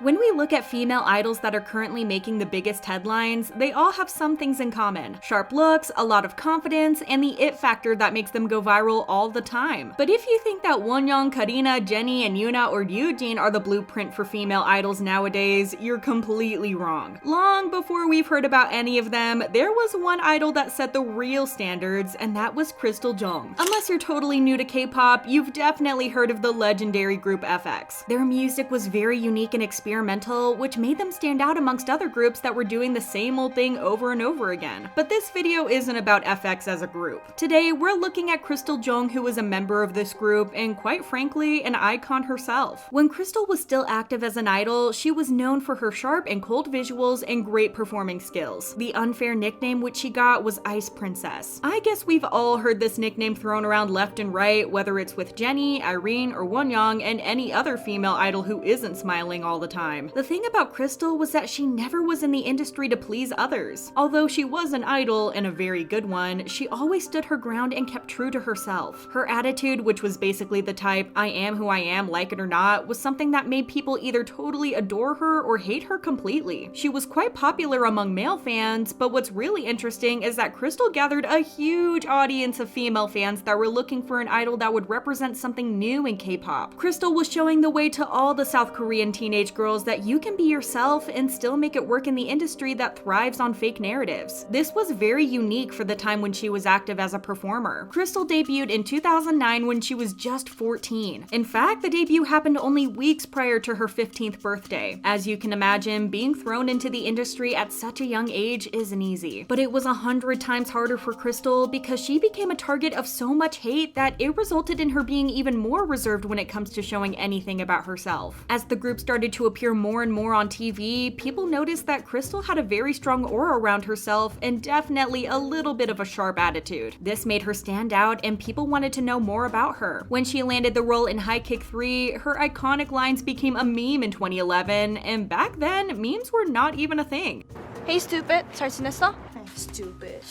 When we look at female idols that are currently making the biggest headlines, they all have some things in common. Sharp looks, a lot of confidence, and the it factor that makes them go viral all the time. But if you think that Wonyoung, Karina, Jennie, and Yuna or Eugene are the blueprint for female idols nowadays, you're completely wrong. Long before we've heard about any of them, there was one idol that set the real standards, and that was Krystal Jung. Unless you're totally new to K-pop, you've definitely heard of the legendary group FX. Their music was very unique and experimental, which made them stand out amongst other groups that were doing the same old thing over and over again. But this video isn't about FX as a group. Today, we're looking at Krystal Jung, who was a member of this group and quite frankly, an icon herself. When Krystal was still active as an idol, she was known for her sharp and cold visuals and great performing skills. The unfair nickname which she got was Ice Princess. I guess we've all heard this nickname thrown around left and right, whether it's with Jennie, Irene, or Wonyoung, and any other female idol who isn't smiling all the time. The thing about Krystal was that she never was in the industry to please others. Although she was an idol, and a very good one, she always stood her ground and kept true to herself. Her attitude, which was basically the type, I am who I am, like it or not, was something that made people either totally adore her or hate her completely. She was quite popular among male fans, but what's really interesting is that Krystal gathered a huge audience of female fans that were looking for an idol that would represent something new in K-pop. Krystal was showing the way to all the South Korean teenage girls that you can be yourself and still make it work in the industry that thrives on fake narratives. This was very unique for the time when she was active as a performer. Krystal debuted in 2009 when she was just 14. In fact, the debut happened only weeks prior to her 15th birthday. As you can imagine, being thrown into the industry at such a young age isn't easy. But it was 100 times harder for Krystal because she became a target of so much hate that it resulted in her being even more reserved when it comes to showing anything about herself. As the group started to appear more and more on TV, people noticed that Krystal had a very strong aura around herself and definitely a little bit of a sharp attitude. This made her stand out and people wanted to know more about her. When she landed the role in High Kick 3, her iconic lines became a meme in 2011, and back then, memes were not even a thing. Hey stupid, 잘 지냈어? Stupid.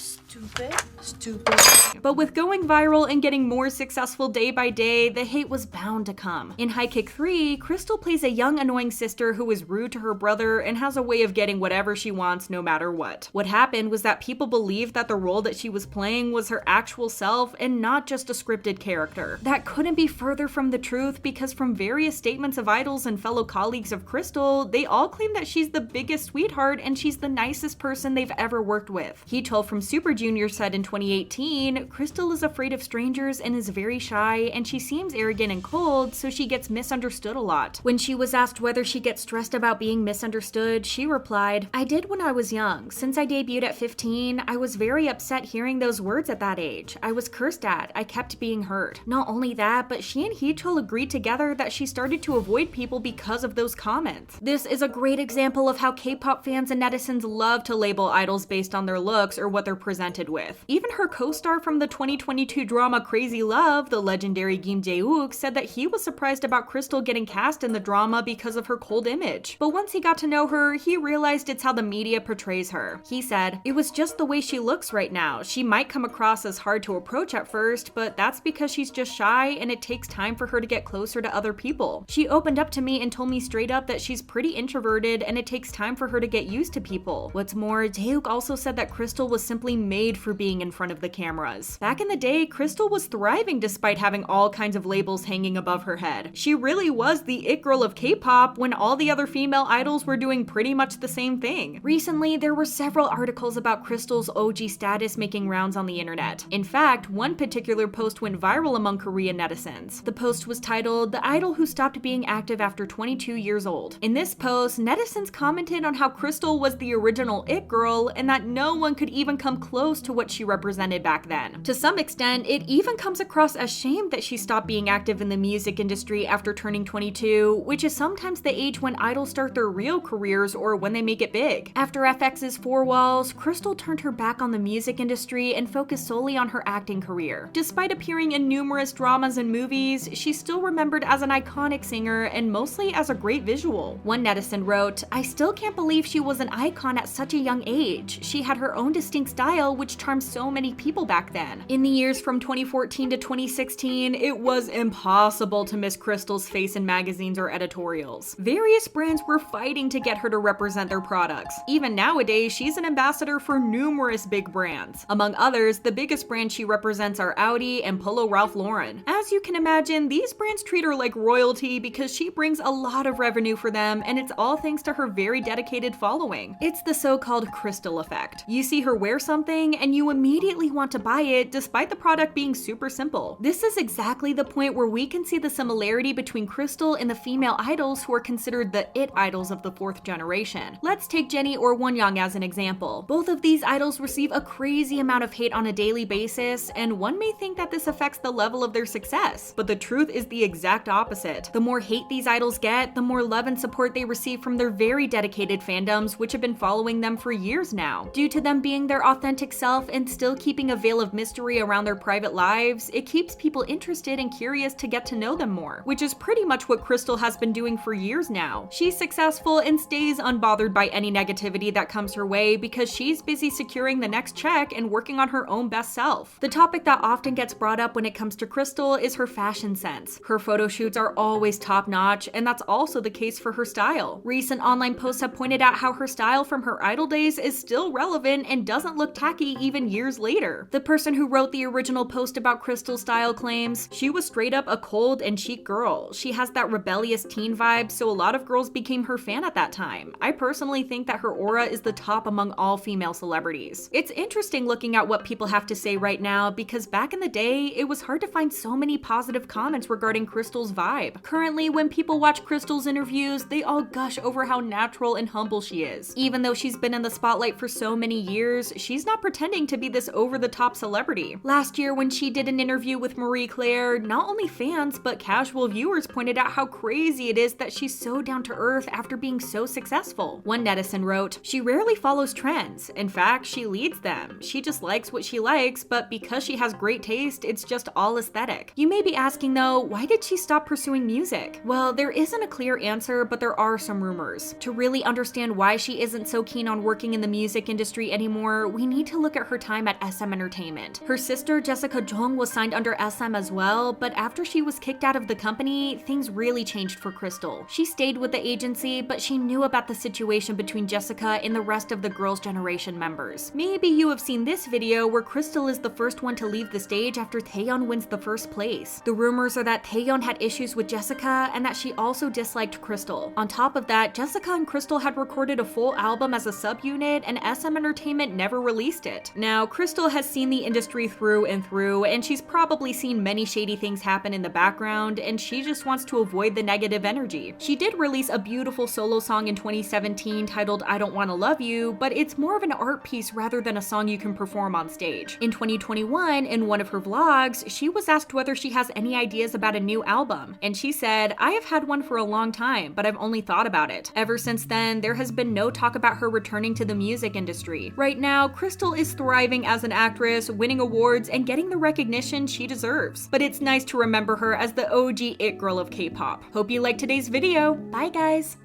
But with going viral and getting more successful day by day, the hate was bound to come. In High Kick 3, Krystal plays a young annoying sister who is rude to her brother and has a way of getting whatever she wants no matter what. What happened was that people believed that the role that she was playing was her actual self and not just a scripted character. That couldn't be further from the truth because from various statements of idols and fellow colleagues of Krystal, they all claim that she's the biggest sweetheart and she's the nicest person they've ever worked with. He told from Super Junior said in 2018, Krystal is afraid of strangers and is very shy, and she seems arrogant and cold, so she gets misunderstood a lot. When she was asked whether she gets stressed about being misunderstood, she replied, I did when I was young. Since I debuted at 15, I was very upset hearing those words at that age. I was cursed at. I kept being hurt. Not only that, but she and Heechul agreed together that she started to avoid people because of those comments. This is a great example of how K-pop fans and netizens love to label idols based on their looks or what they're presented with. Even her co-star from the 2022 drama Crazy Love, the legendary Kim Jae-wook, said that he was surprised about Krystal getting cast in the drama because of her cold image. But once he got to know her, he realized it's how the media portrays her. He said, it was just the way she looks right now. She might come across as hard to approach at first, but that's because she's just shy and it takes time for her to get closer to other people. She opened up to me and told me straight up that she's pretty introverted and it takes time for her to get used to people. What's more, Jae-wook also said that Krystal was simply made for being in front of the cameras. Back in the day, Krystal was thriving despite having all kinds of labels hanging above her head. She really was the it girl of K-pop when all the other female idols were doing pretty much the same thing. Recently, there were several articles about Krystal's OG status making rounds on the internet. In fact, one particular post went viral among Korean netizens. The post was titled, The Idol Who Stopped Being Active After 22 Years Old. In this post, netizens commented on how Krystal was the original it girl and that no one could even come close to what she represented back then. To some extent, it even comes across as shame that she stopped being active in the music industry after turning 22, which is sometimes the age when idols start their real careers or when they make it big. After FX's Four Walls, Krystal turned her back on the music industry and focused solely on her acting career. Despite appearing in numerous dramas and movies, she's still remembered as an iconic singer and mostly as a great visual. One netizen wrote, I still can't believe she was an icon at such a young age. She had her own distinct style which charmed so many people back then. In the years from 2014 to 2016, it was impossible to miss Krystal's face in magazines or editorials. Various brands were fighting to get her to represent their products. Even nowadays, she's an ambassador for numerous big brands. Among others, the biggest brands she represents are Audi and Polo Ralph Lauren. As you can imagine, these brands treat her like royalty because she brings a lot of revenue for them, and it's all thanks to her very dedicated following. It's the so-called Krystal effect. You see her wear something and you immediately want to buy it despite the product being super simple. This is exactly the point where we can see the similarity between Krystal and the female idols who are considered the it idols of the fourth generation. Let's take Jennie or Wonyoung as an example. Both of these idols receive a crazy amount of hate on a daily basis, and one may think that this affects the level of their success, but the truth is the exact opposite. The more hate these idols get, the more love and support they receive from their very dedicated fandoms, which have been following them for years now. Due to them being their authentic self and still keeping a veil of mystery around their private lives, it keeps people interested and curious to get to know them more, which is pretty much what Krystal has been doing for years now. She's successful and stays unbothered by any negativity that comes her way because she's busy securing the next check and working on her own best self. The topic that often gets brought up when it comes to Krystal is her fashion sense. Her photo shoots are always top-notch, and that's also the case for her style. Recent online posts have pointed out how her style from her idol days is still relevant and doesn't look tacky even years later. The person who wrote the original post about Krystal's style claims, "She was straight up a cold and chic girl. She has that rebellious teen vibe, so a lot of girls became her fan at that time. I personally think that her aura is the top among all female celebrities." It's interesting looking at what people have to say right now because back in the day, it was hard to find so many positive comments regarding Krystal's vibe. Currently, when people watch Krystal's interviews, they all gush over how natural and humble she is. Even though she's been in the spotlight for so many years, she's not pretending to be this over-the-top celebrity. Last year, when she did an interview with Marie Claire, not only fans but casual viewers pointed out how crazy it is that she's so down to earth after being so successful. One netizen wrote, "She rarely follows trends. In fact, she leads them. She just likes what she likes, but because she has great taste, it's just all aesthetic." You may be asking though, why did she stop pursuing music? Well, there isn't a clear answer, but there are some rumors. To really understand why she isn't so keen on working in the music industry anymore, we need to look at her time at SM Entertainment. Her sister Jessica Jung was signed under SM as well, but after she was kicked out of the company, things really changed for Krystal. She stayed with the agency, but she knew about the situation between Jessica and the rest of the Girls' Generation members. Maybe you have seen this video where Krystal is the first one to leave the stage after Taeyeon wins the first place. The rumors are that Taeyeon had issues with Jessica and that she also disliked Krystal. On top of that, Jessica and Krystal had recorded a full album as a subunit and SM Entertainment never released it. Now, Krystal has seen the industry through and through, and she's probably seen many shady things happen in the background, and she just wants to avoid the negative energy. She did release a beautiful solo song in 2017 titled "I Don't Wanna Love You," but it's more of an art piece rather than a song you can perform on stage. In 2021, in one of her vlogs, she was asked whether she has any ideas about a new album, and she said, "I have had one for a long time, but I've only thought about it." Ever since then, there has been no talk about her returning to the music industry. Right now, Krystal is thriving as an actress, winning awards, and getting the recognition she deserves. But it's nice to remember her as the OG it girl of K-pop. Hope you liked today's video. Bye guys!